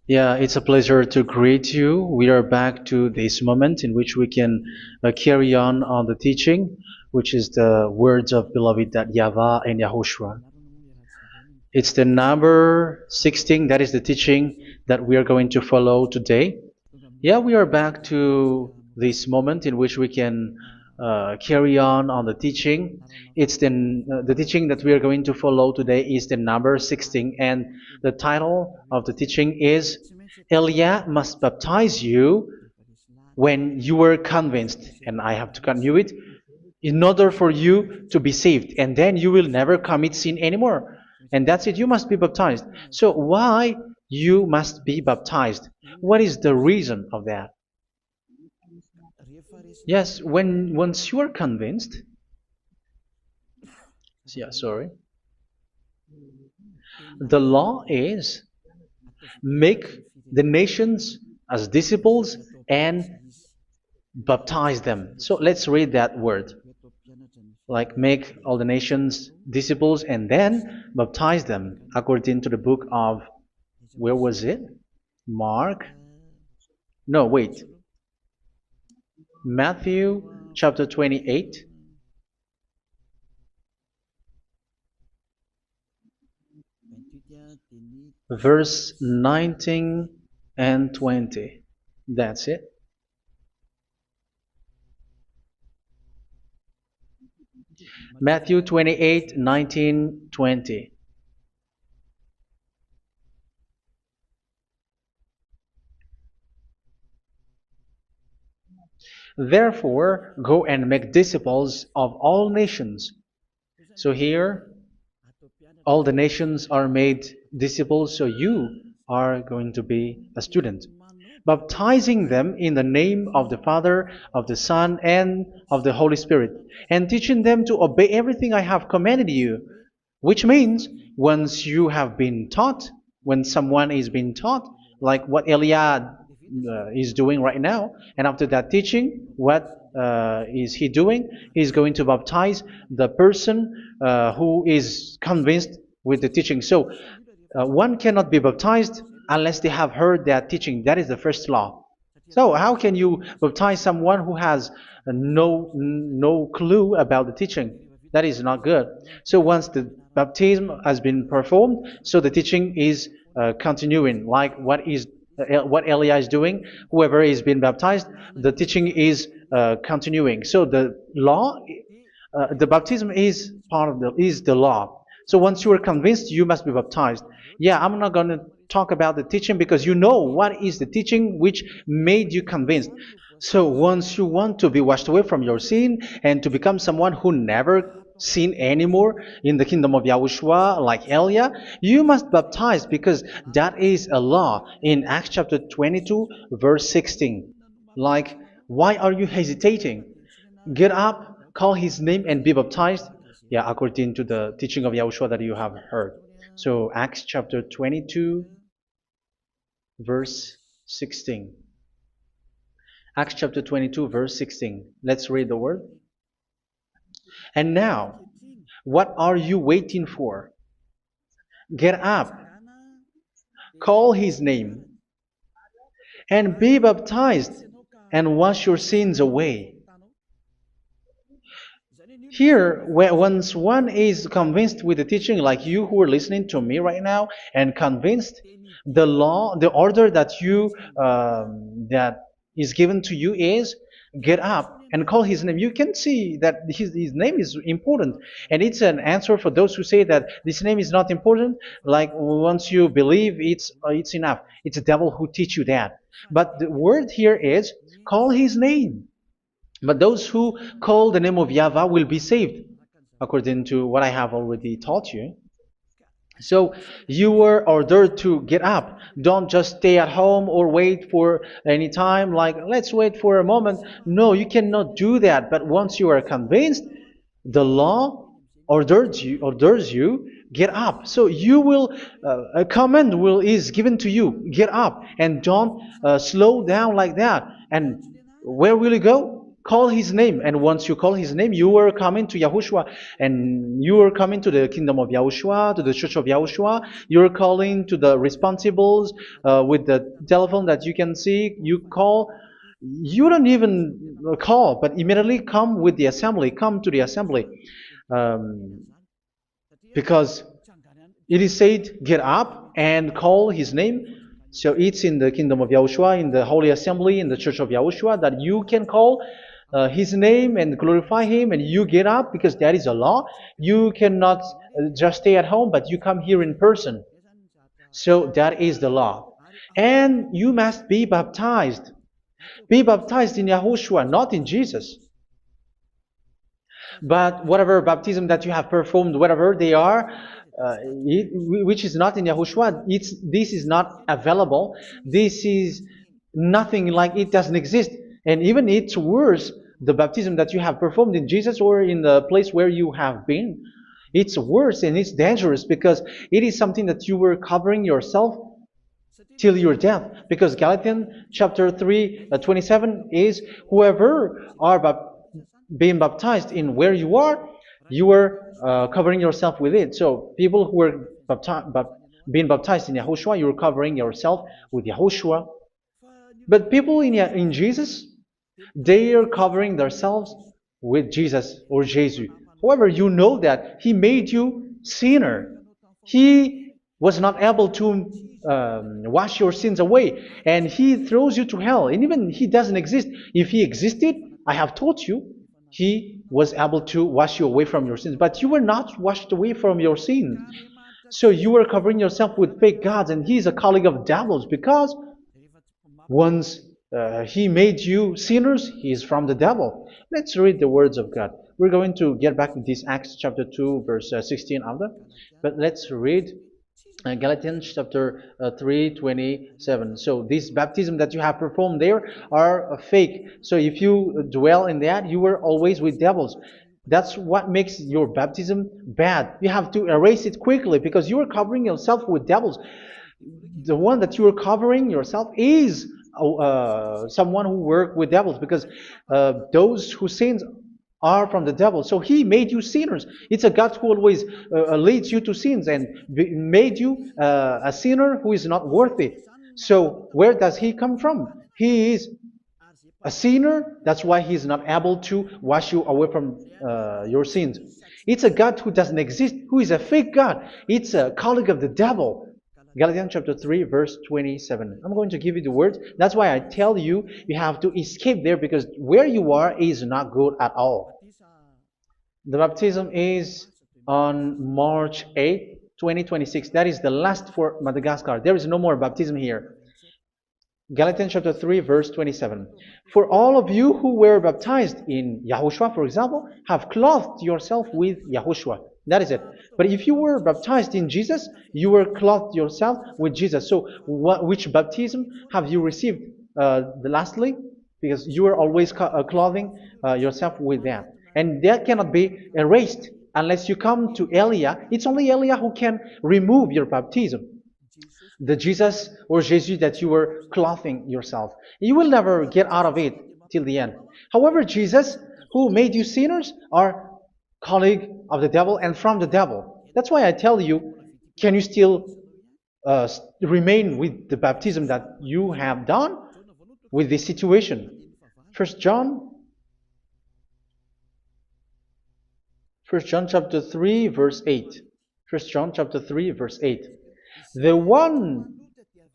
Yeah, it's a pleasure to greet you. We are back to this moment in which we can carry on the teaching, which is the words of beloved that YAHVAH and YAHOSHUA. It's the number 16, that is the teaching that we are going to follow today. Yeah, we are back to this moment in which we can carry on the teaching. It's the teaching that we are going to follow today is the number 16, and the title of the teaching is Elia must baptize you when you were convinced, and I have to continue it, in order for you to be saved, and then you will never commit sin anymore. And that's it, you must be baptized. So why you must be baptized? What is the reason of that? Yes, when once you are convinced, yeah, sorry, the law is make the nations as disciples and baptize them. So let's read that word. Like make all the nations disciples and then baptize them according to the book of, where was it? Mark? No, wait. Matthew chapter 28. Verse 19 and 20. That's it. Matthew 28, 19, 20. Therefore, go and make disciples of all nations. So here, all the nations are made disciples, so you are going to be a student. Baptizing them in the name of the Father, of the Son, and of the Holy Spirit, and teaching them to obey everything I have commanded you. Which means, once you have been taught, when someone is being taught, like what Eliad is doing right now, and after that teaching, what is he doing? He's going to baptize the person who is convinced with the teaching. So one cannot be baptized unless they have heard that teaching. That is the first law. So how can you baptize someone who has no clue about the teaching? That is not good. So once the baptism has been performed, so the teaching is continuing. Like what Elia is doing, whoever is being baptized, the teaching is continuing. So the law, the baptism is part of the law. So once you are convinced, you must be baptized. Yeah, I'm not going to talk about the teaching because you know what is the teaching which made you convinced. So once you want to be washed away from your sin and to become someone who never sin anymore in the kingdom of Yahushua, like Elia, you must baptize because that is a law in Acts chapter 22, verse 16. Like, why are you hesitating? Get up, call his name, and be baptized. Yeah, according to the teaching of Yahushua that you have heard. So Acts chapter 22, verse 16. Acts chapter 22, verse 16. Let's read the word. And now, what are you waiting for? Get up, call his name, and be baptized, and wash your sins away. Here, once one is convinced with the teaching, like you who are listening to me right now, and convinced, the law, the order that that is given to you is get up and call his name. You can see that his name is important, and it's an answer for those who say that this name is not important. Like once you believe, it's enough. It's the devil who teach you that. But the word here is call his name. But those who call the name of YAHVAH will be saved, according to what I have already taught you. So you were ordered to get up. Don't just stay at home or wait for any time, like let's wait for a moment. No, you cannot do that. But once you are convinced, the law orders you get up. So you will a command is given to you, get up, and don't slow down like that. And where will you go? call his name. And once you call his name, you are coming to Yahushua. And you are coming to the kingdom of Yahushua, to the church of Yahushua. You're calling to the responsibles with the telephone that you can see. You call. You don't even call, but immediately come with the assembly. Come to the assembly. Um, because it is said, get up and call his name. So it's in the kingdom of Yahushua, in the holy assembly, in the church of Yahushua, that you can call his name and glorify him, and you get up because that is a law. You cannot just stay at home, but you come here in person. So that is the law. And you must be baptized. Be baptized in Yahushua, not in Jesus. But whatever baptism that you have performed, whatever they are, which is not in Yahushua, this is not available. This is nothing, like it doesn't exist. And even it's worse, the baptism that you have performed in Jesus or in the place where you have been. It's worse and it's dangerous because it is something that you were covering yourself till your death. Because Galatians chapter 3, 27 is, whoever are being baptized in where you are covering yourself with it. So people who were being baptized in Yahushua, you're covering yourself with Yahushua. But people in Jesus, they are covering themselves with Jesus or Jesus. However, you know that He made you sinner. He was not able to wash your sins away, and He throws you to hell. And even He doesn't exist. If He existed, I have taught you, He was able to wash you away from your sins. But you were not washed away from your sins. So you were covering yourself with fake gods, and He is a colleague of devils, because once He made you sinners, He is from the devil. Let's read the words of God. We're going to get back to this Acts chapter 2, verse 16 after. But let's read Galatians chapter 3, 27. So this baptism that you have performed there are fake. So if you dwell in that, you were always with devils. That's what makes your baptism bad. You have to erase it quickly because you are covering yourself with devils. The one that you are covering yourself is someone who worked with devils, because those who sins are from the devil. So He made you sinners. It's a God who always leads you to sins and made you a sinner who is not worthy. So where does He come from? He is a sinner. That's why He is not able to wash you away from your sins. It's a God who doesn't exist, who is a fake God. It's a colleague of the devil. Galatians chapter 3, verse 27. I'm going to give you the words. That's why I tell you, you have to escape there, because where you are is not good at all. The baptism is on March 8, 2026. That is the last for Madagascar. There is no more baptism here. Galatians chapter 3, verse 27. For all of you who were baptized in Yahushua, for example, have clothed yourself with Yahushua. That is it. But if you were baptized in Jesus, you were clothed yourself with Jesus. So which baptism have you received lastly? Because you are always clothing yourself with that. And that cannot be erased unless you come to Eliah. It's only Eliah who can remove your baptism. The Jesus or Jesus that you were clothing yourself. You will never get out of it till the end. However, Jesus, who made you sinners, are colleague of the devil and from the devil. That's why I tell you, can you still remain with the baptism that you have done with this situation? First John chapter 3, verse 8. First John chapter 3, verse 8. The one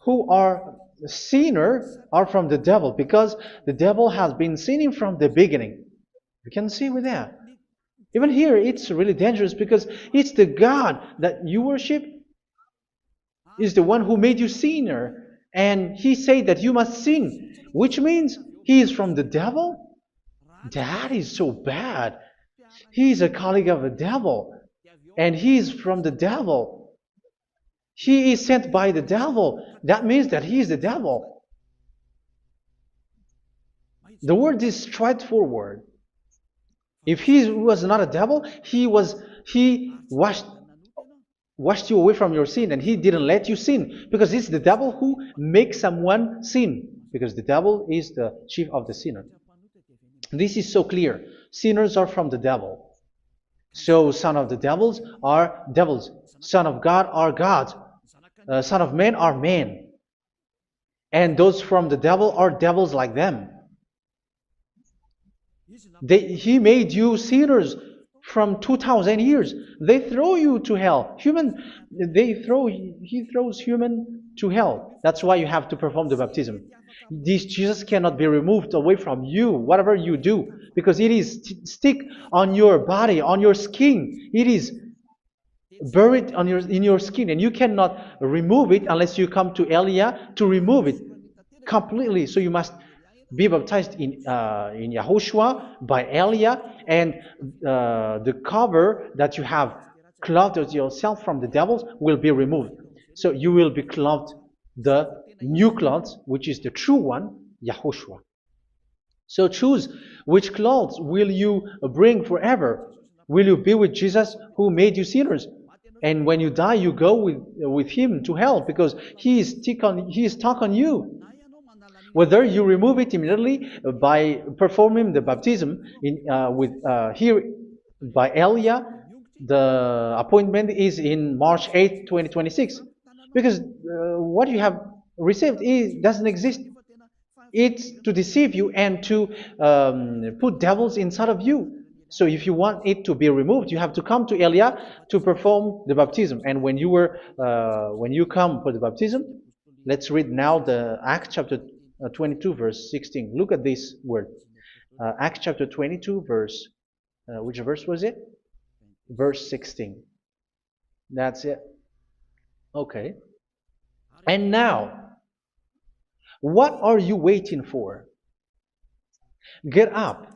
who are sinner are from the devil, because the devil has been sinning from the beginning. You can see with that. Even here, it's really dangerous, because it's the God that you worship is the one who made you sinner. And He said that you must sin, which means He is from the devil. That is so bad. He is a colleague of the devil. And He is from the devil. He is sent by the devil. That means that He is the devil. The word is straightforward. If He was not a devil, He washed you away from your sin, and He didn't let you sin, because it's the devil who makes someone sin, because the devil is the chief of the sinner. This is so clear. Sinners are from the devil. So son of the devils are devils. Son of God are gods. Son of men are men. And those from the devil are devils like them. He made you sinners from 2,000 years. They throw you to hell. He throws human to hell. That's why you have to perform the baptism. This Jesus cannot be removed away from you, whatever you do, because it is stick on your body, on your skin. It is buried in your skin, and you cannot remove it unless you come to Elia to remove it completely. So you must be baptized in YAHOSHUA by Elia, and the cover that you have clothed yourself from the devils will be removed. So you will be clothed the new clothes, which is the true one, YAHOSHUA. So choose which clothes will you bring forever. Will you be with Jesus who made you sinners? And when you die, you go with him to hell because he is stuck on you. Whether you remove it immediately by performing the baptism here by Elia, the appointment is in March 8, 2026. Because what you have received doesn't exist. It's to deceive you and to put devils inside of you. So if you want it to be removed, you have to come to Elia to perform the baptism. And when you come for the baptism, let's read now the Acts chapter 22 verse 16. Look at this word. Acts chapter 22 verse, which verse was it? Verse 16. That's it. Okay. And now, what are you waiting for? Get up.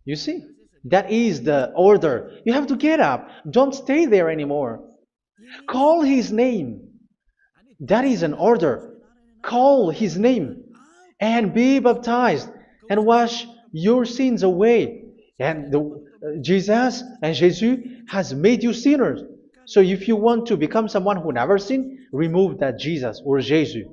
You see? That is the order. You have to get up. Don't stay there anymore. Call his name. That is an order. Call his name and be baptized and wash your sins away. And Jesus has made you sinners. So if you want to become someone who never sinned, remove that Jesus or Jesus.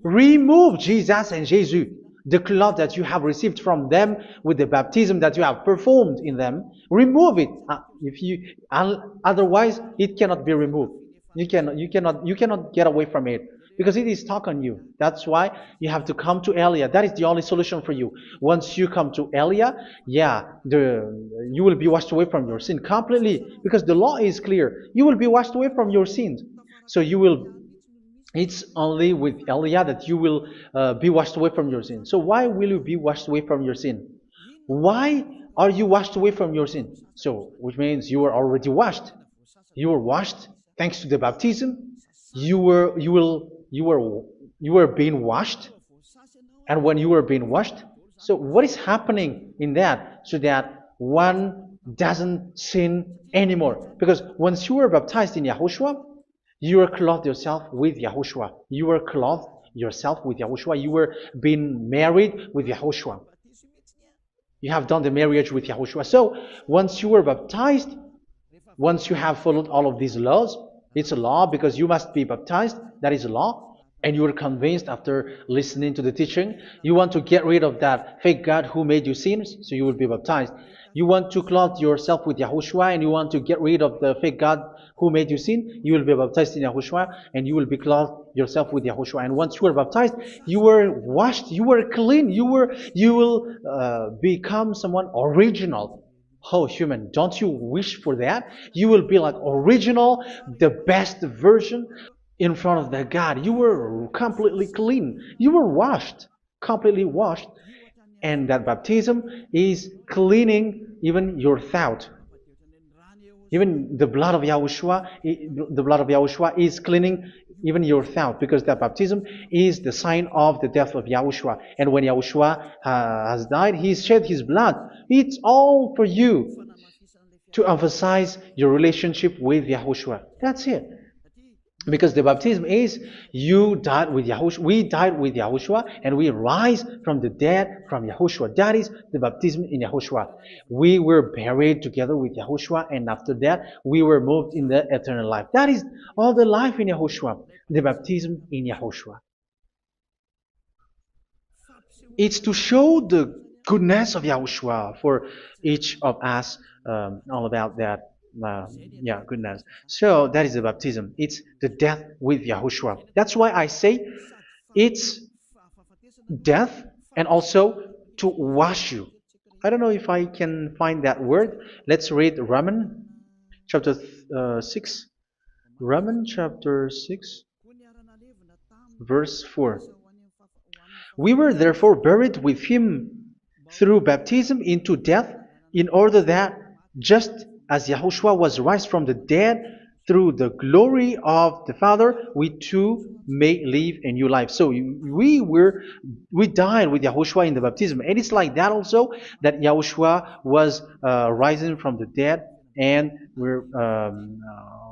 Remove Jesus and Jesus, the cloth that you have received from them with the baptism that you have performed in them. Remove it. Otherwise, it cannot be removed. You cannot get away from it because it is stuck on you. That's why you have to come to Elia. That is the only solution for you. Once you come to Elia, you will be washed away from your sin completely because the law is clear. You will be washed away from your sins. So it's only with Elia that you will be washed away from your sin. So why will you be washed away from your sin? Why are you washed away from your sin? So, which means you are already washed. You were washed thanks to the baptism. You were being washed, and when you were being washed, so what is happening in that? So that one doesn't sin anymore. Because once you were baptized in YAHOSHUA, you were clothed yourself with YAHOSHUA. You were clothed yourself with YAHOSHUA. You were being married with YAHOSHUA. You have done the marriage with YAHOSHUA. So once you were baptized, once you have followed all of these laws, it's a law because you must be baptized. That is a law. And you are convinced after listening to the teaching, you want to get rid of that fake God who made you sinners, so you will be baptized. You want to clothe yourself with YAHOSHUA and you want to get rid of the fake God who made you sin, you will be baptized in YAHOSHUA and you will be clothed yourself with YAHOSHUA. And once you are baptized, you were washed, you were clean, you will become someone original. Oh, human, don't you wish for that? You will be like original, the best version in front of that God. You were completely clean. You were washed, completely washed. And that baptism is cleaning even your thought. Even the blood of YAHOSHUA is cleaning even your thought, because that baptism is the sign of the death of YAHOSHUA. And when YAHOSHUA has died, he shed his blood. It's all for you to emphasize your relationship with YAHOSHUA. That's it. Because the baptism is you died with YAHOSHUA, we died with YAHOSHUA, and we rise from the dead from YAHOSHUA. That is the baptism in YAHOSHUA. We were buried together with YAHOSHUA, and after that we were moved in the eternal life. That is all the life in YAHOSHUA, the baptism in YAHOSHUA. It's to show the goodness of Yahushua for each of us, all about that. Uh, yeah, goodness. So that is the baptism. It's the death with Yahushua. That's why I say it's death and also to wash you. I don't know if I can find that word. Let's read Romans chapter 6. Romans chapter 6, verse 4. We were therefore buried with him through baptism into death, in order that, just as Yahushua was raised from the dead through the glory of the Father, we too may live a new life. So we died with Yahushua in the baptism, and it's like that also that Yahushua was rising from the dead, and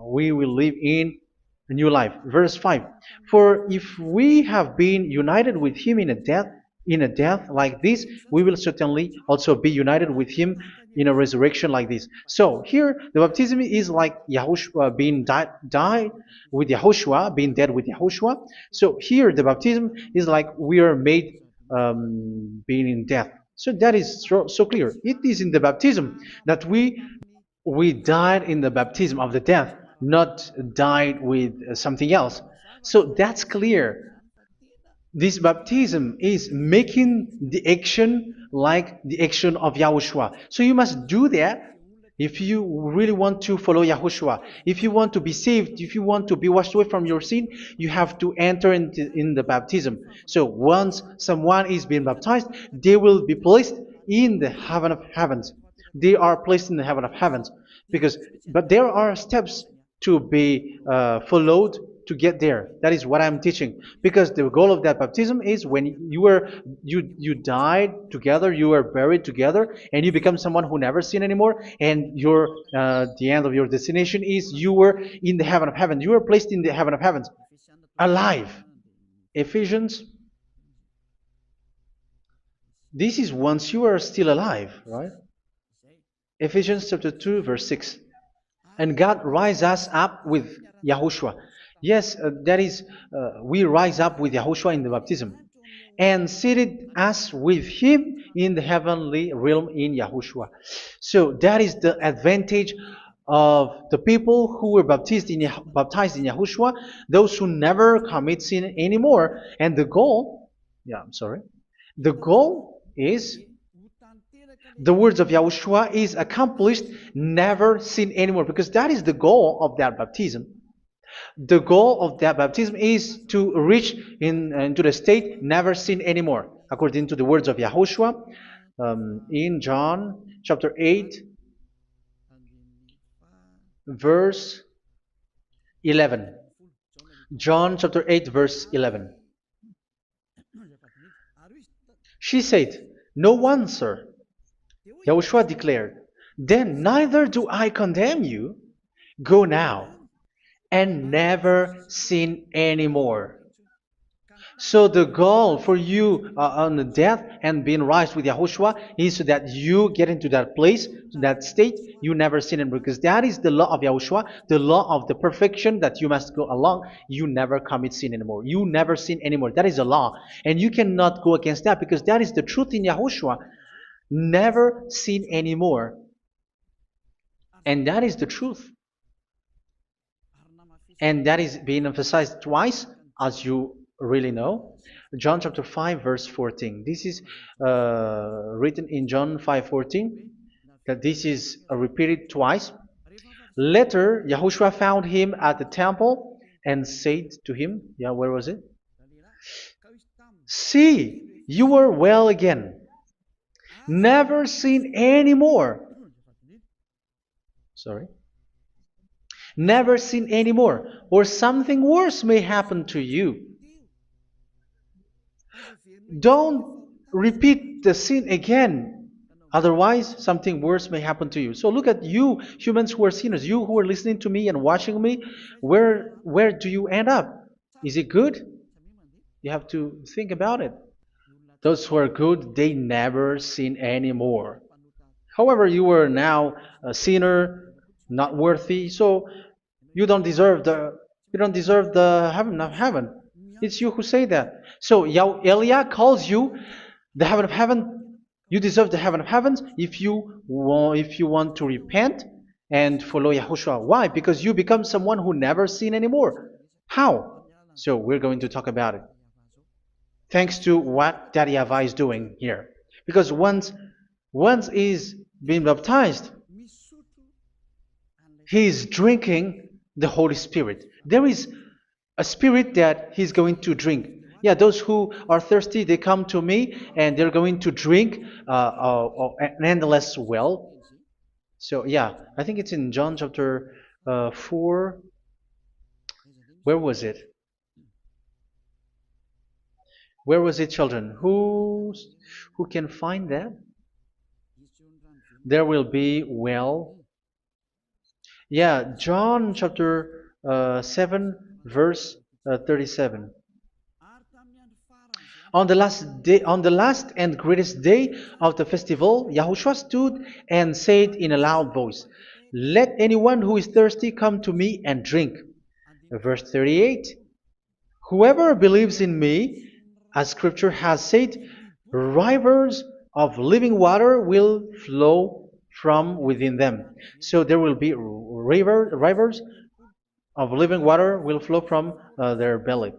we will live in a new life. Verse 5. For if we have been united with him in a death like this, we will certainly also be united with him in a resurrection like this. So here the baptism is like Yahushua being died with Yahushua, being dead with Yahushua. So here the baptism is like we are made being in death. So that is so clear. It is in the baptism that we died in the baptism of the death, not died with something else. So that's clear. This baptism is making the action like the action of Yahushua. So you must do that if you really want to follow Yahushua. If you want to be saved, if you want to be washed away from your sin, you have to enter in the baptism. So once someone is being baptized, they will be placed in the heaven of heavens. They are placed in the heaven of heavens, but there are steps to be followed to get there. That is what I'm teaching. Because the goal of that baptism is when you died together, you were buried together, and you become someone who never sin anymore. And the end of your destination is you were in the heaven of heaven. You were placed in the heaven of heavens, alive. Ephesians. This is once you are still alive, right? Ephesians chapter 2, verse 6. And God rise us up with Yahushua. Yes, that is, we rise up with Yahushua in the baptism. And seated us with him in the heavenly realm in Yahushua. So that is the advantage of the people who were baptized in Yahushua, those who never commit sin anymore. And the goal, the goal is the words of Yahushua is accomplished, never sin anymore, because that is the goal of that baptism. The goal of that baptism is to reach into the state never sin anymore, according to the words of Yahushua in John chapter 8, verse 11. John chapter 8, verse 11. She said, "No one, sir." Yahushua declared, "Then neither do I condemn you. Go now and never sin anymore." So the goal for you on the death and being raised with Yahushua is so that you get into that place, to that state, you never sin anymore. Because that is the law of Yahushua, the law of the perfection that you must go along. You never commit sin anymore. You never sin anymore. That is a law. And you cannot go against that because that is the truth in Yahushua. Never sin anymore. And that is the truth. And that is being emphasized twice, as you really know. John chapter 5, verse 14. This is written in John 5:14. That this is repeated twice. Later, Yahushua found him at the temple and said to him, where was it? "See, you are well again. Never sin anymore." Sorry. "Never sin anymore, or something worse may happen to you." Don't repeat the sin again. Otherwise, something worse may happen to you. So look at you, humans who are sinners, you who are listening to me and watching me. Where do you end up? Is it good? You have to think about it. Those who are good, they never sin anymore. However, you are now a sinner, not worthy, so you don't deserve the heaven of heaven. It's you who say that. So Eliah calls you the heaven of heaven. You deserve the heaven of heavens if you want to repent and follow Yahushua. Why? Because you become someone who never sin anymore. How? So we're going to talk about it. Thanks to what Daddy YAHVAH is doing here. Because once he's been baptized, he is drinking the Holy Spirit. There is a spirit that he's going to drink. Yeah, those who are thirsty, they come to me and they're going to drink an endless well. So, yeah, I think it's in John chapter 4. Where was it? Where was it, children? Who can find that? There will be well. Yeah, John chapter 7, verse 37. On the last and greatest day of the festival, Yahushua stood and said in a loud voice, "Let anyone who is thirsty come to me and drink." Verse 38, "Whoever believes in me, as Scripture has said, rivers of living water will flow from within them." So there will be rivers of living water will flow from their belly.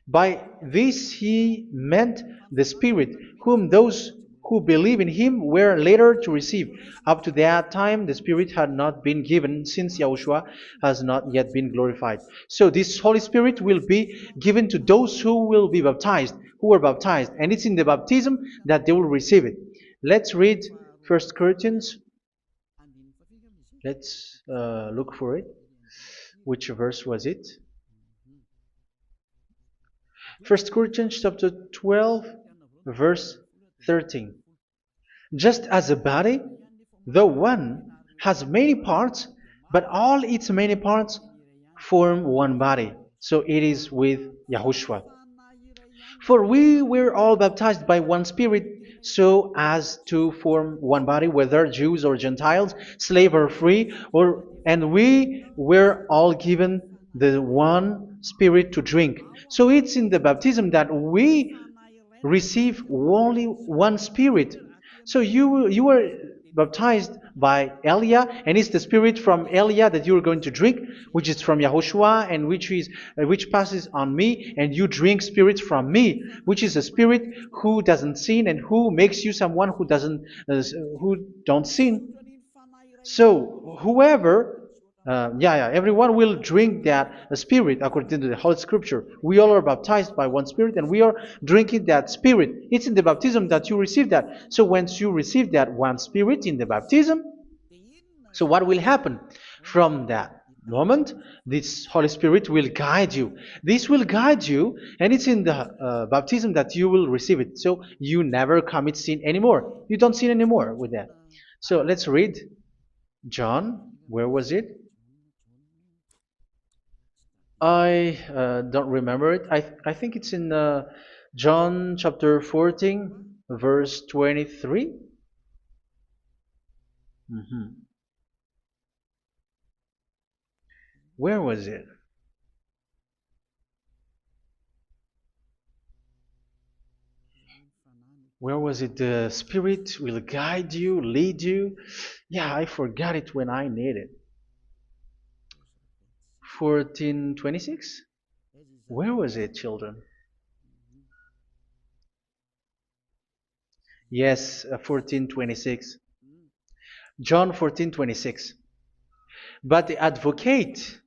By this he meant the Spirit, whom those who believe in him were later to receive. Up to that time, the Spirit had not been given, since Yahushua has not yet been glorified. So this Holy Spirit will be given to those who will be baptized, who were baptized, and it's in the baptism that they will receive it. Let's read 1 Corinthians. Let's look for it. Which verse was it? 1 Corinthians chapter 12, verse 13. Just as a body, though one, has many parts, but all its many parts form one body. So it is with Yahushua. For we were all baptized by one Spirit, so as to form one body, whether Jews or Gentiles, slave or free, and we were all given the one Spirit to drink. So it's in the baptism that we receive only one Spirit. So you were baptized by Elia, and it's the Spirit from Elia that you are going to drink, which is from Yahushua, and which passes on me, and you drink Spirit from me, which is a Spirit who doesn't sin and who makes you someone who don't sin. So whoever everyone will drink that Spirit according to the Holy Scripture. We all are baptized by one Spirit, and we are drinking that Spirit. It's in the baptism that you receive that. So once you receive that one Spirit in the baptism, so what will happen? From that moment, this Holy Spirit will guide you. This will guide you, and it's in the baptism that you will receive it. So you never commit sin anymore. You don't sin anymore with that. So let's read John. Where was it? I don't remember it. I think it's in John chapter 14, verse 23. Mhm. Where was it? Where was it? The Spirit will guide you, lead you. Yeah, I forgot it when I need it. 14:26? Where was it, children? Yes, 14:26. John 14:26. But the advocate,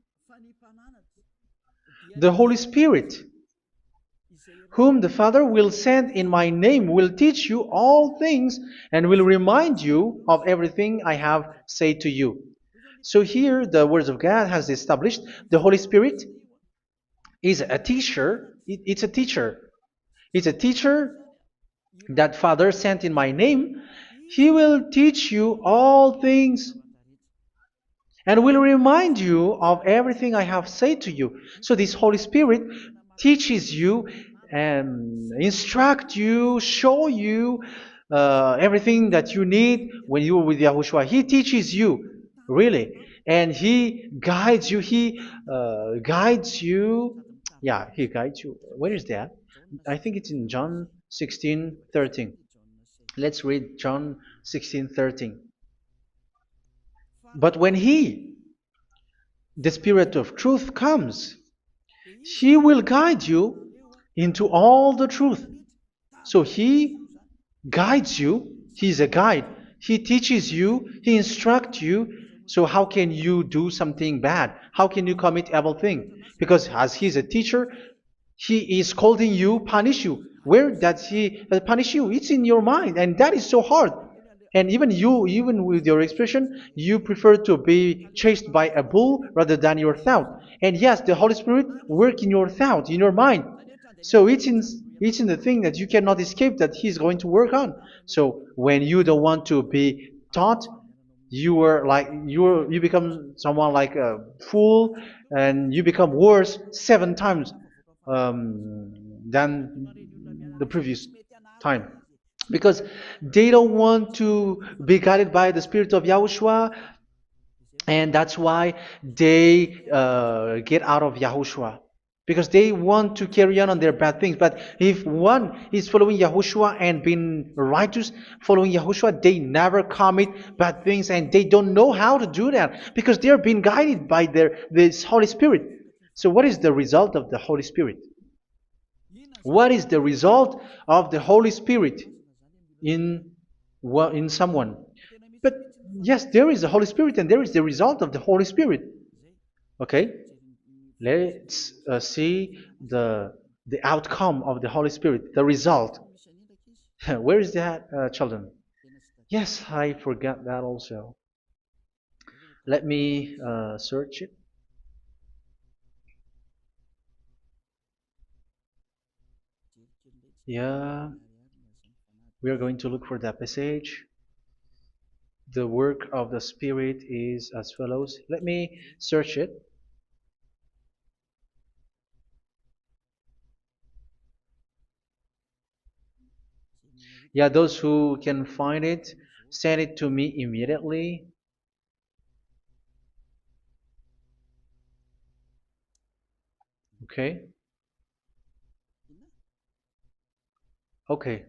the Holy Spirit, whom the Father will send in my name, will teach you all things and will remind you of everything I have said to you. So here the words of God has established the Holy Spirit is a teacher. It's a teacher. It's a teacher that Father sent in my name. He will teach you all things and will remind you of everything I have said to you. So this Holy Spirit teaches you and instruct you, show you everything that you need when you are with Yahushua. He teaches you, really, and He guides you. He guides you. Yeah, He guides you. Where is that? I think it's in John 16:13. Let's read John 16:13. But when He, the Spirit of truth, comes, He will guide you into all the truth. So He guides you. He's a guide. He teaches you. He instructs you. So how can you do something bad? How can you commit evil thing? Because as He's a teacher, He is scolding you, punish you. Where does He punish you? It's in your mind, and that is so hard. And even you, even with your expression, you prefer to be chased by a bull rather than your thought. And yes, the Holy Spirit work in your thought, in your mind. So it's in the thing that you cannot escape that He's going to work on. So when you don't want to be taught, you become someone like a fool, and you become worse 7 times than the previous time, because they don't want to be guided by the Spirit of Yahushua, and that's why they get out of Yahushua, because they want to carry on their bad things. But if one is following Yahushua and being righteous, following Yahushua, they never commit bad things, and they don't know how to do that because they are being guided by this Holy Spirit. So what is the result of the Holy Spirit? What is the result of the Holy Spirit in in someone? But yes, there is the Holy Spirit, and there is the result of the Holy Spirit. Okay, let's see the outcome of the Holy Spirit, the result. Where is that, children? Yes, I forgot that also. Let me search it. Yeah, we are going to look for that passage. The work of the Spirit is as follows. Let me search it. Yeah, those who can find it, send it to me immediately. Okay. Okay.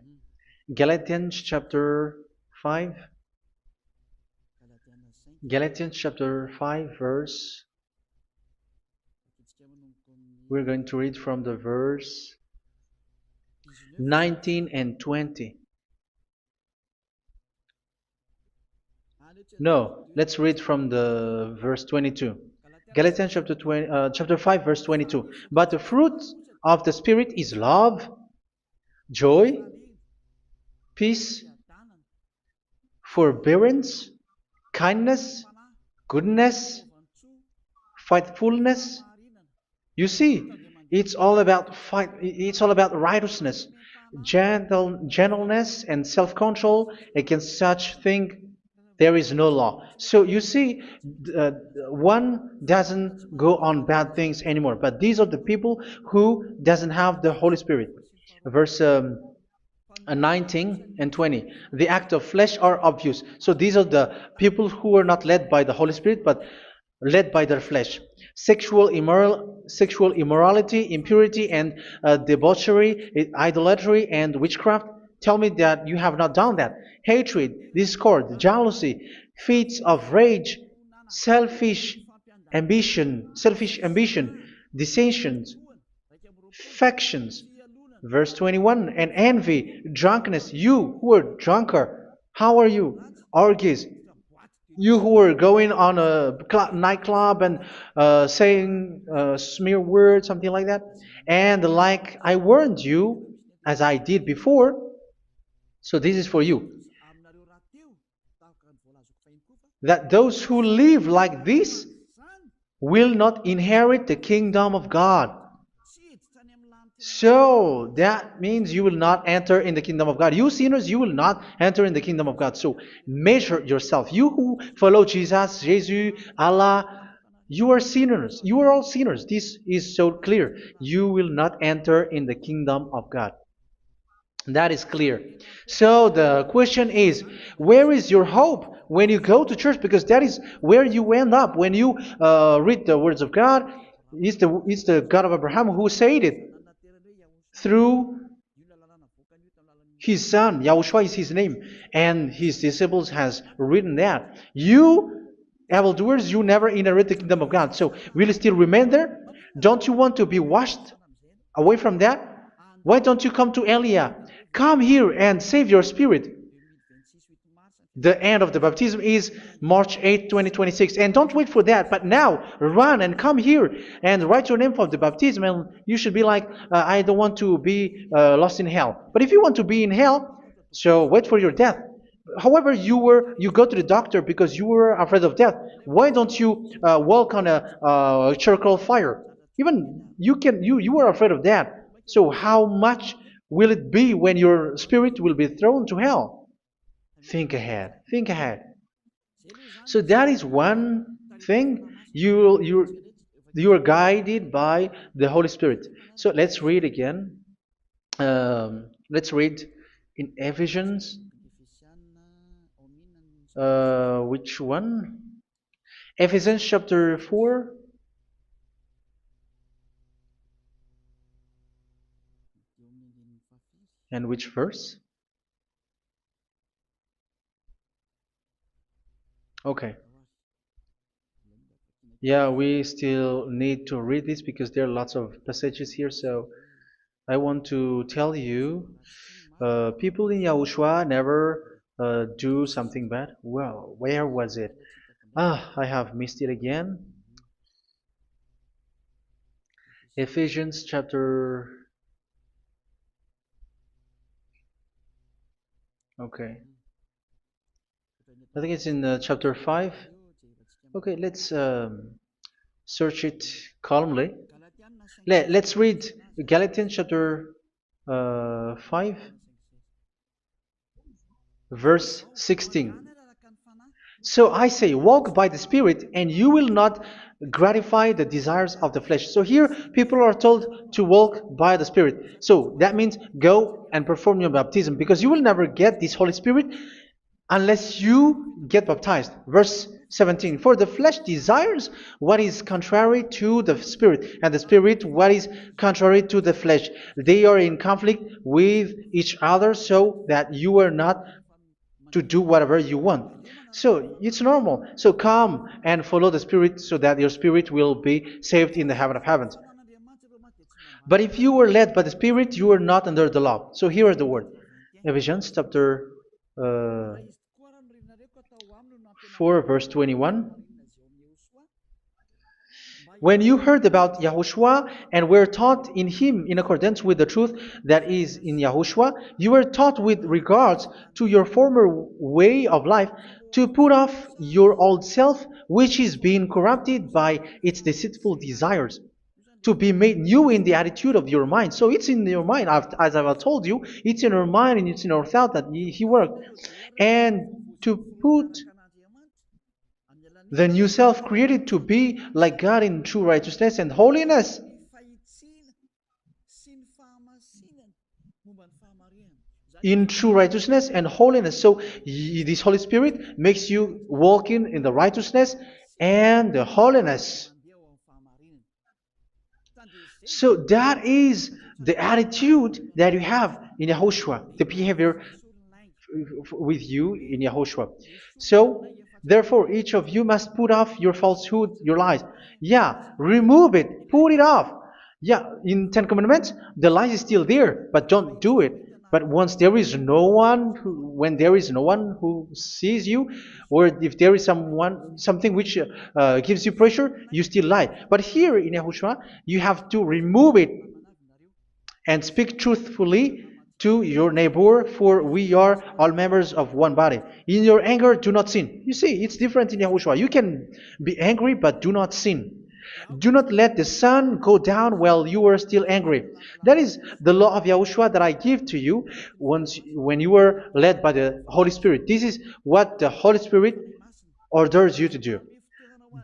Galatians chapter 5. Galatians chapter 5, verse. We're going to read from the verse 19 and 20. No, let's read from the verse 22. Galatians chapter 5, verse 22. But the fruit of the Spirit is love, joy, peace, forbearance, kindness, goodness, faithfulness. You see, it's all about fight. It's all about righteousness, gentleness, and self-control. Against such thing, there is no law. So you see, uh, one doesn't go on bad things anymore. But these are the people who doesn't have the Holy Spirit. Verse 19 and 20. The act of flesh are obvious. So these are the people who are not led by the Holy Spirit, but led by their flesh. Sexual immorality, impurity, and debauchery, idolatry, and witchcraft. Tell me that you have not done that. Hatred, discord, jealousy, fits of rage, selfish ambition, dissensions, factions. Verse 21, and envy, drunkenness. You who are drunkard, how are you? Orgies. You who are going on a nightclub and saying smear words, something like that. And like I warned you, as I did before, so this is for you, that those who live like this will not inherit the kingdom of God. So that means you will not enter in the kingdom of God. You sinners, you will not enter in the kingdom of God. So measure yourself. You who follow Jesus, Allah, you are sinners. You are all sinners. This is so clear. You will not enter in the kingdom of God. That is clear. So the question is, where is your hope when you go to church? Because that is where you end up when you read the words of God. It's the God of Abraham who said it through His son, Yahushua is his name, and his disciples has written that. You evildoers, you never inherit the kingdom of God. So will you still remain there? Don't you want to be washed away from that? Why don't you come to Elia? Come here and save your spirit. The end of the baptism is March 8th, 2026. And don't wait for that, but now run and come here and write your name for the baptism. And you should be like, I don't want to be lost in hell. But if you want to be in hell, so wait for your death. However, you go to the doctor because you were afraid of death. Why don't you walk on a charcoal fire? Even you were afraid of that. So how much will it be when your spirit will be thrown to hell? Think ahead. Think ahead. So that is one thing. You are guided by the Holy Spirit. So let's read again. Let's read in Ephesians. Which one? Ephesians chapter 4. And which verse? Okay. Yeah, we still need to read this because there are lots of passages here. So I want to tell you, people in Yahushua never do something bad. Well, where was it? I have missed it again. Ephesians chapter. Okay. I think it's in chapter 5. Okay, let's search it calmly. Let's read Galatians chapter 5, verse 16. So I say, walk by the Spirit, and you will not gratify the desires of the flesh. So here, people are told to walk by the Spirit. So that means go and perform your baptism, because you will never get this Holy Spirit unless you get baptized. Verse 17. For the flesh desires what is contrary to the Spirit, and the Spirit what is contrary to the flesh. They are in conflict with each other, so that you are not to do whatever you want. So it's normal. So come and follow the Spirit so that your spirit will be saved in the heaven of heavens. But if you were led by the Spirit, you are not under the law. So here are the word. Ephesians chapter 4 verse 21. When you heard about Yahushua and were taught in him in accordance with the truth that is in Yahushua, you were taught with regards to your former way of life to put off your old self, which is being corrupted by its deceitful desires, to be made new in the attitude of your mind. So it's in your mind, as I've told you, it's in our mind and it's in our thought that he worked. And to put the new self created to be like God in true righteousness and holiness. In true righteousness and holiness. So this Holy Spirit makes you walk in the righteousness and the holiness. So that is the attitude that you have in Yahushua, the behavior with you in Yahushua. So therefore, each of you must put off your falsehood, your lies. Yeah, remove it, put it off. Yeah, in Ten Commandments, the lie is still there, but don't do it. But once there is no one, when there is no one who sees you, or if there is something which gives you pressure, you still lie. But here in Yahushua, you have to remove it and speak truthfully to your neighbor, for we are all members of one body. In your anger, do not sin. You see, it's different in Yahushua. You can be angry, but do not sin. Do not let the sun go down while you are still angry. That is the law of Yahushua that I give to you when you were led by the Holy Spirit. This is what the Holy Spirit orders you to do.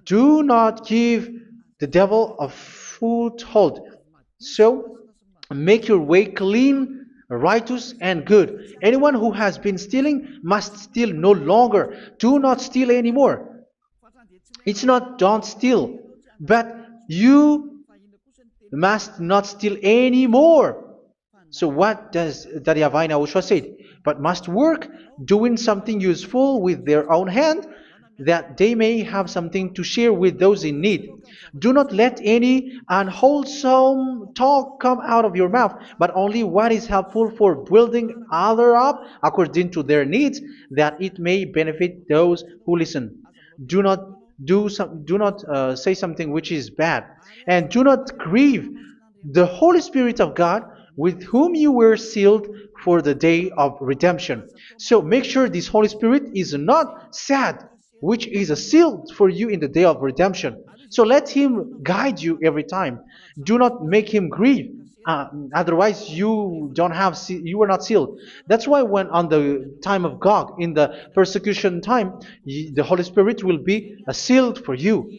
Do not give the devil a foothold. So, make your way clean, righteous, and good. Anyone who has been stealing must steal no longer. Do not steal anymore. It's not don't steal, but you must not steal anymore. So what does the YAHVAH YAHOSHUA say? But must work doing something useful with their own hand, that they may have something to share with those in need. Do not let any unwholesome talk come out of your mouth, but only what is helpful for building other up according to their needs, that it may benefit those who listen. Do not do not say something which is bad, and do not grieve the Holy Spirit of God, with whom you were sealed for the day of redemption. So make sure this Holy Spirit is not sad, which is a seal for you in the day of redemption. So let him guide you every time. Do not make him grieve. Otherwise, you are not sealed. That's why when on the time of God, in the persecution time, the Holy Spirit will be a sealed for you.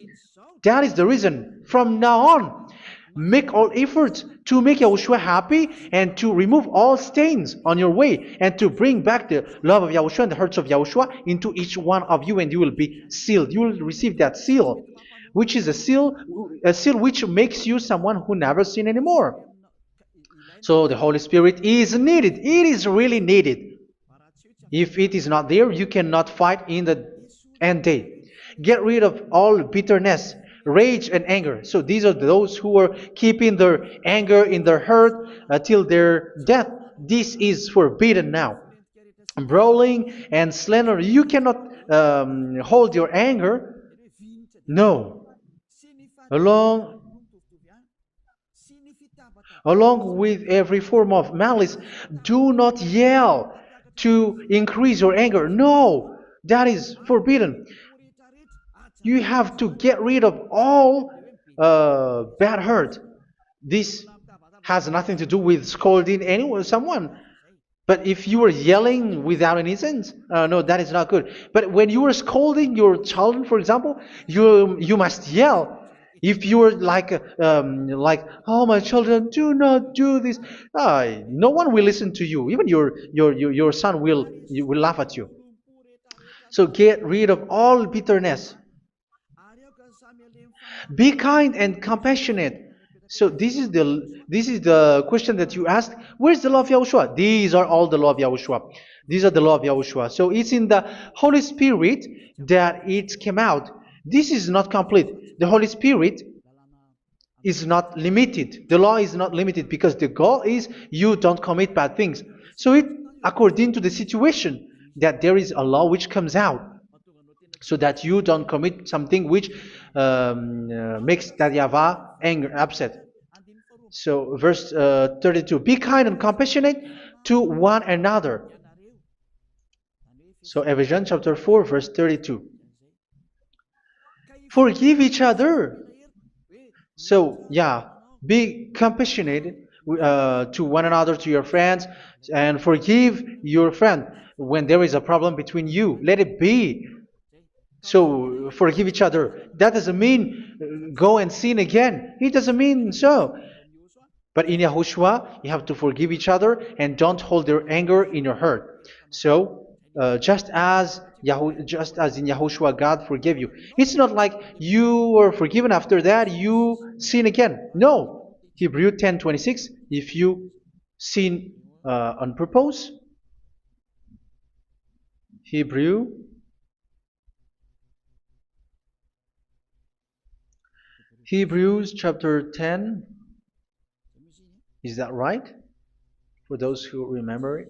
That is the reason. From now on, make all efforts to make Yahushua happy and to remove all stains on your way and to bring back the love of Yahushua and the hearts of Yahushua into each one of you, and you will be sealed. You will receive that seal, which is a seal which makes you someone who never sin anymore. So the Holy Spirit is needed. It is really needed. If it is not there, you cannot fight in the end day. Get rid of all bitterness, rage, and anger. So these are those who are keeping their anger in their heart till their death. This is forbidden now. Brawling and slander. You cannot hold your anger. No. Along Along with every form of malice, do not yell to increase your anger. No, that is forbidden. You have to get rid of all bad hurt. This has nothing to do with scolding anyone, someone. But if you are yelling without any sense, no, that is not good. But when you are scolding your children, for example, you must yell. If you are like, oh my children, do not do this, no one will listen to you. Even your son will laugh at you. So get rid of all bitterness. Be kind and compassionate. So this is the question that you asked. Where's the law of Yahushua? These are all the law of Yahushua. These are the law of Yahushua. So it's in the Holy Spirit that it came out. This is not complete. The Holy Spirit is not limited. The law is not limited because the goal is you don't commit bad things. So it according to the situation that there is a law which comes out, so that you don't commit something which makes that YAHVAH angry, upset. So verse 32, be kind and compassionate to one another. So Ephesians chapter 4 verse 32. Forgive each other. So yeah, be compassionate to one another, to your friends, and forgive your friend when there is a problem between you. Let it be. So forgive each other. That doesn't mean go and sin again. It doesn't mean so. But in Yahushua, you have to forgive each other and don't hold their anger in your heart. So just as in Yahushua, God forgave you. It's not like you were forgiven after that you sin again. No. Hebrew 10:26. If you sin on purpose, Hebrews chapter 10. Is that right? For those who remember it?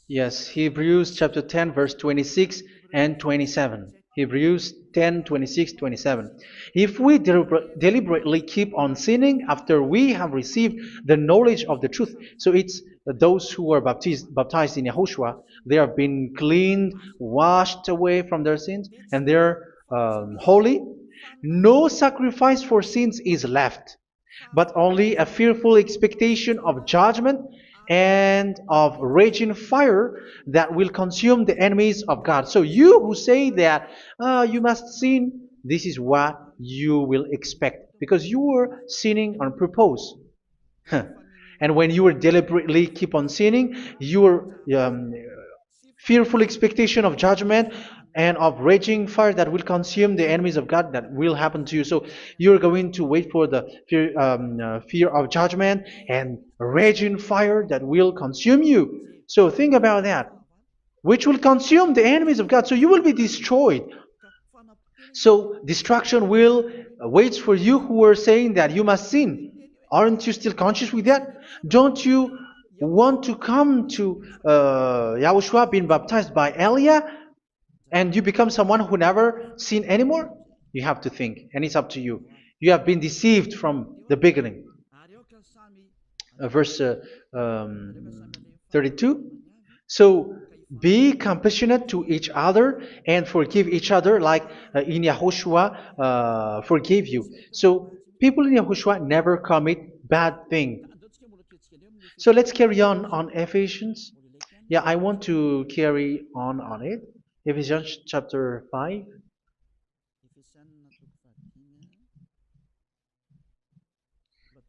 Yes, Hebrews chapter 10 verse 26 and 27. Hebrews 10, 26, 27. If we deliberately keep on sinning after we have received the knowledge of the truth, so it's those who are baptized in Yahushua, they have been cleaned, washed away from their sins, and they're holy. No sacrifice for sins is left, but only a fearful expectation of judgment and of raging fire that will consume the enemies of God. So you who say that you must sin, this is what you will expect, because you were sinning on purpose. And when you were deliberately keep on sinning, you were fearful expectation of judgment and of raging fire that will consume the enemies of God that will happen to you. So you're going to wait for the fear of judgment and raging fire that will consume you. So think about that, which will consume the enemies of God. So you will be destroyed. So destruction will wait for you who are saying that you must sin. Aren't you still conscious with that? Don't you want to come to Yahushua being baptized by Elia and you become someone who never sin anymore? You have to think, and it's up to you. You have been deceived from the beginning. Verse 32. So be compassionate to each other and forgive each other like in Yahushua forgave you. So people in Yahushua never commit bad thing. So let's carry on Ephesians. Yeah, I want to carry on it. Ephesians chapter 5.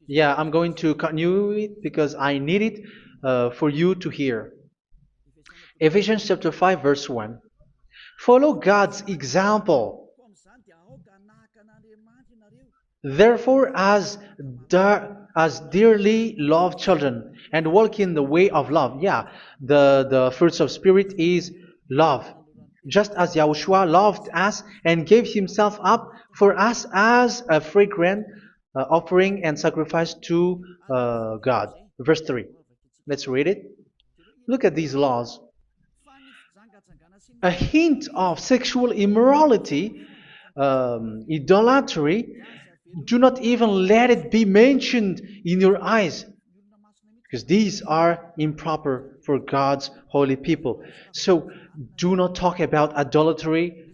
Yeah, I'm going to continue it because I need it for you to hear. Ephesians chapter 5 verse 1. Follow God's example. Therefore, as dearly loved children, and walk in the way of love. Yeah, the fruits of spirit is love. Just as Yahushua loved us and gave himself up for us as a fragrant offering and sacrifice to God. Verse 3. Let's read it. Look at these laws. A hint of sexual immorality, idolatry, do not even let it be mentioned in your eyes, because these are improper for God's holy people. So do not talk about idolatry.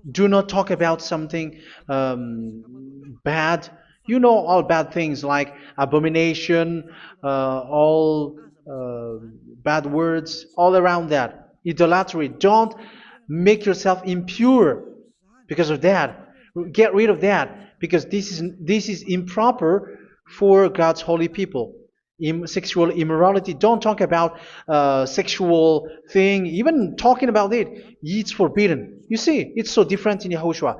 Do not talk about something bad. You know all bad things like abomination, all bad words, all around that. Idolatry. Don't make yourself impure because of that. Get rid of that because this is improper for God's holy people. Sexual immorality. Don't talk about sexual thing. Even talking about it, it's forbidden. You see, it's so different in Yahushua.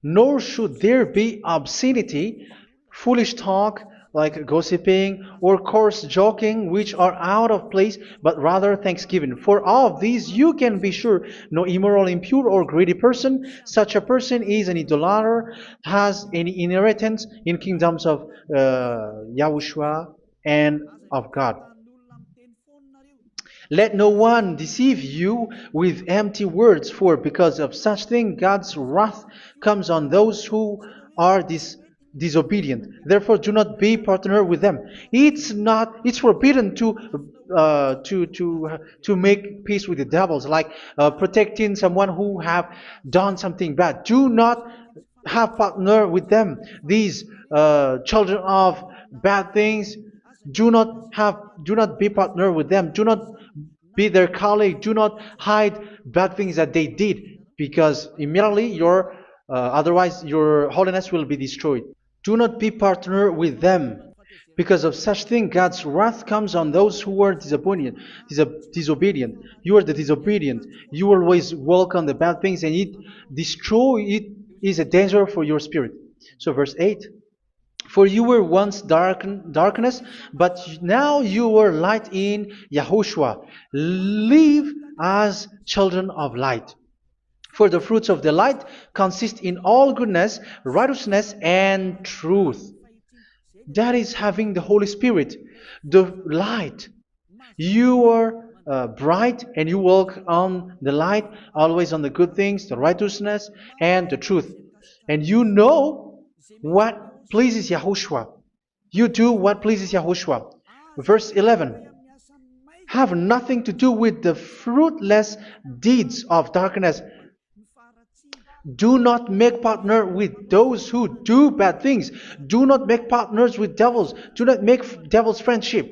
Nor should there be obscenity, foolish talk like gossiping or coarse joking, which are out of place, but rather thanksgiving. For of these you can be sure: no immoral, impure, or greedy person, such a person is an idolater, has any inheritance in kingdoms of Yahushua and of God. Let no one deceive you with empty words, for because of such thing God's wrath comes on those who are disobedient. Therefore, do not be partner with them. It's forbidden to make peace with the devils, like protecting someone who have done something bad. Do not have partner with them. These children of bad things, do not be partner with them. Do not be their colleague. Do not hide bad things that they did, because immediately otherwise your holiness will be destroyed. Do not be partner with them. Because of such thing, God's wrath comes on those who are disobedient. You are the disobedient. You always walk on the bad things, and it is a danger for your spirit. So verse 8. For you were once darkness, but now you are light in Yahushua. Live as children of light. For the fruits of the light consist in all goodness, righteousness, and truth. That is having the Holy Spirit, the light. You are bright and you walk on the light, always on the good things, the righteousness, and the truth. And you know what pleases Yahushua. You do what pleases Yahushua. Verse 11. Have nothing to do with the fruitless deeds of darkness. Do not make partner with those who do bad things. Do not make partners with devils. Do not make devils friendship.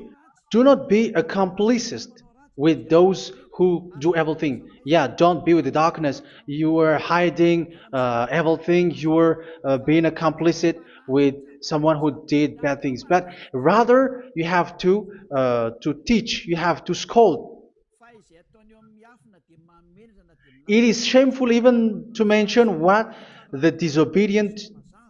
Do not be accomplices with those who do evil thing. Yeah, don't be with the darkness. You are hiding evil thing. You are being a complicit with someone who did bad things, but rather you have to teach, you have to scold. It is shameful even to mention what the disobedient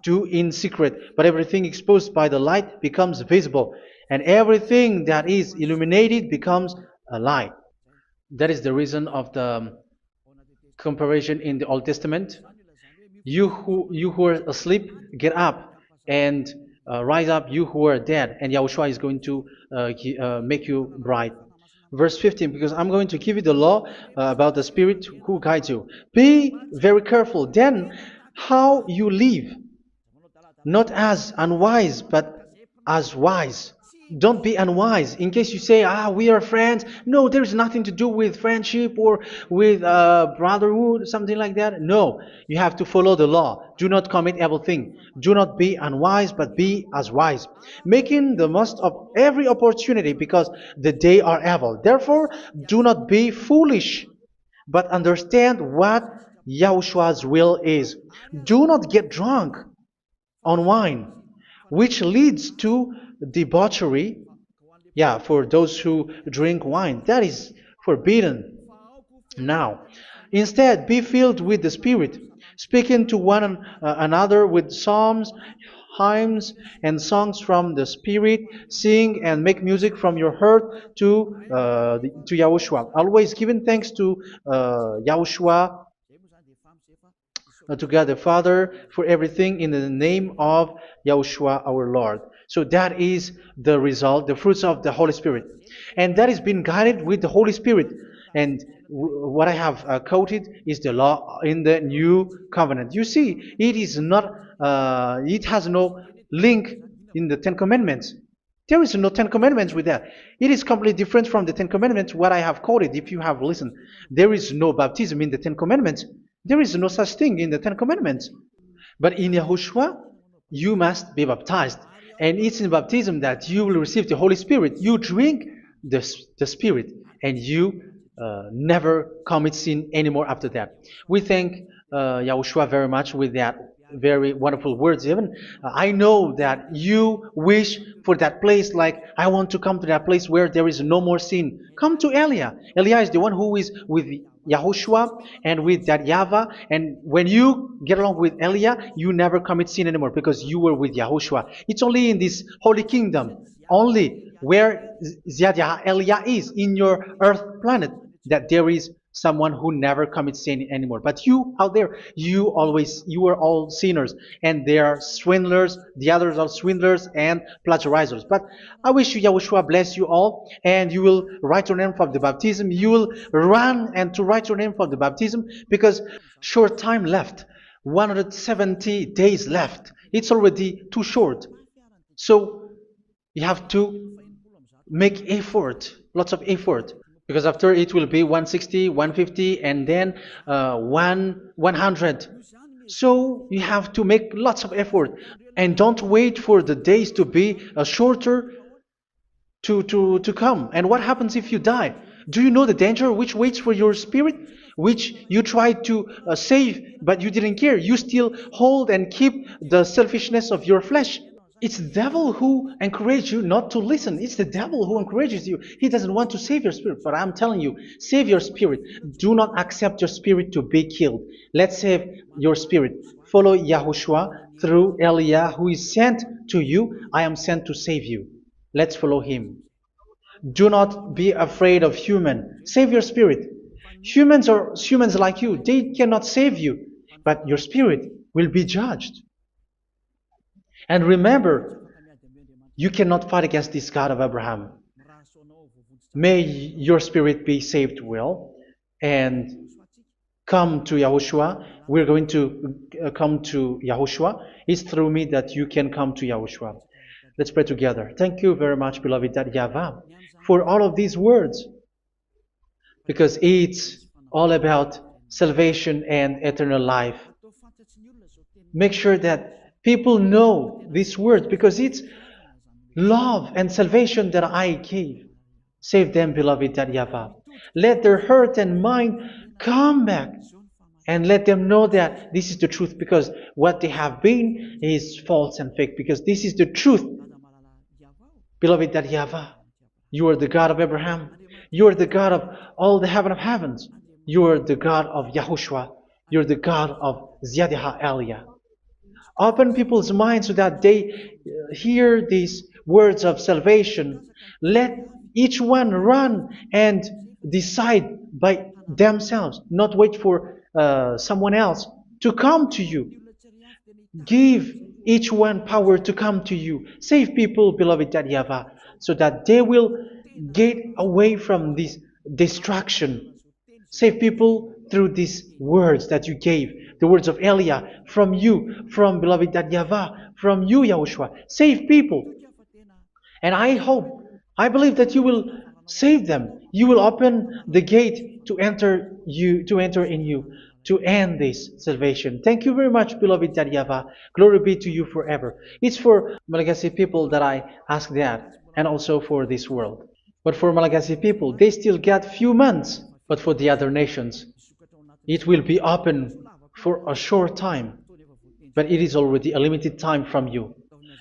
do in secret, but everything exposed by the light becomes visible, and everything that is illuminated becomes a light. That is the reason of the comparison in the Old Testament. You who are asleep, get up and rise up, you who are dead, and Yahushua is going to make you bright. Verse 15, because I'm going to give you the law about the Spirit who guides you. Be very careful then how you live, not as unwise, but as wise. Don't be unwise. In case you say, we are friends. No, there's nothing to do with friendship or with brotherhood, something like that. No, you have to follow the law. Do not commit evil thing. Do not be unwise, but be as wise, making the most of every opportunity, because the day are evil. Therefore, do not be foolish, but understand what Yahushua's will is. Do not get drunk on wine, which leads to debauchery. Yeah, for those who drink wine, that is forbidden now. Instead, be filled with the Spirit, speaking to one another with psalms, hymns, and songs from the Spirit. Sing and make music from your heart to Yahushua. Always giving thanks to Yahushua, to God the Father, for everything in the name of Yahushua our Lord. So that is the result, the fruits of the Holy Spirit. And that is being guided with the Holy Spirit. And what I have quoted is the law in the new covenant. You see, it is not, it has no link in the Ten Commandments. There is no Ten Commandments with that. It is completely different from the Ten Commandments, what I have quoted, if you have listened. There is no baptism in the Ten Commandments. There is no such thing in the Ten Commandments. But in Yahushua, you must be baptized. And it's in baptism that you will receive the Holy Spirit. You drink the Spirit, and you never commit sin anymore after that. We thank Yahushua very much with that very wonderful words. Even I know that you wish for that place, like I want to come to that place where there is no more sin. Come to Elia. Elia is the one who is with Yahushua and with that YAHVAH, and when you get along with Elia, you never commit sin anymore because you were with Yahushua. It's only in this holy kingdom, only where Ziad Elia is, in your earth planet, that there is someone who never commits sin anymore. But you out there, you are all sinners, and they are swindlers. The others are swindlers and plagiarizers. But I wish you, Yahushua, bless you all, and you will write your name for the baptism. You will run and to write your name for the baptism, because short time left, 170 days left. It's already too short. So you have to make effort, lots of effort, because after it will be 160, 150, and then 100. So you have to make lots of effort, and don't wait for the days to be shorter to come. And what happens if you die? Do you know the danger which waits for your spirit, which you tried to save, but you didn't care? You still hold and keep the selfishness of your flesh. It's the devil who encourages you not to listen. It's the devil who encourages you. He doesn't want to save your spirit. But I'm telling you, save your spirit. Do not accept your spirit to be killed. Let's save your spirit. Follow Yahushua through Elia, who is sent to you. I am sent to save you. Let's follow him. Do not be afraid of human. Save your spirit. Humans are humans like you. They cannot save you. But your spirit will be judged. And remember, you cannot fight against this God of Abraham. May your spirit be saved well and come to Yahushua. We're going to come to Yahushua. It's through me that you can come to Yahushua. Let's pray together. Thank you very much, beloved YAHVAH, for all of these words, because it's all about salvation and eternal life. Make sure that people know these words, because it's love and salvation that I gave. Save them, beloved YAHVAH. Let their heart and mind come back And let them know that this is the truth, because what they have been is false and fake, because this is the truth. Beloved, that YAHVAH, you are the God of Abraham. You are the God of all the heaven of heavens. You are the God of YAHOSHUA. You are the God of Ziyadiha Aliyah. Open people's minds so that they hear these words of salvation. Let each one run and decide by themselves, not wait for someone else to come to you. Give each one power to come to you. Save people, beloved YAHVAH, so that they will get away from this destruction. Save people through these words that you gave, the words of Elia, from you, from beloved YAHVAH, from you, Yahushua. Save people. And I believe that you will save them. You will open the gate to enter in you, to end this salvation. Thank you very much, beloved YAHVAH. Glory be to you forever. It's for Malagasy people that I ask that, and also for this world. But for Malagasy people, they still get few months. But for the other nations, it will be open for a short time. But it is already a limited time from you.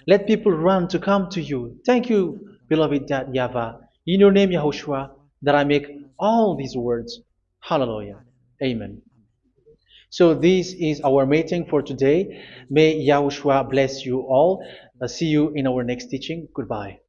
Let people run to come to you. Thank you, beloved YAHVAH. In your name, Yahushua, that I make all these words. Hallelujah. Amen. So this is our meeting for today. May Yahushua bless you all. See you in our next teaching. Goodbye.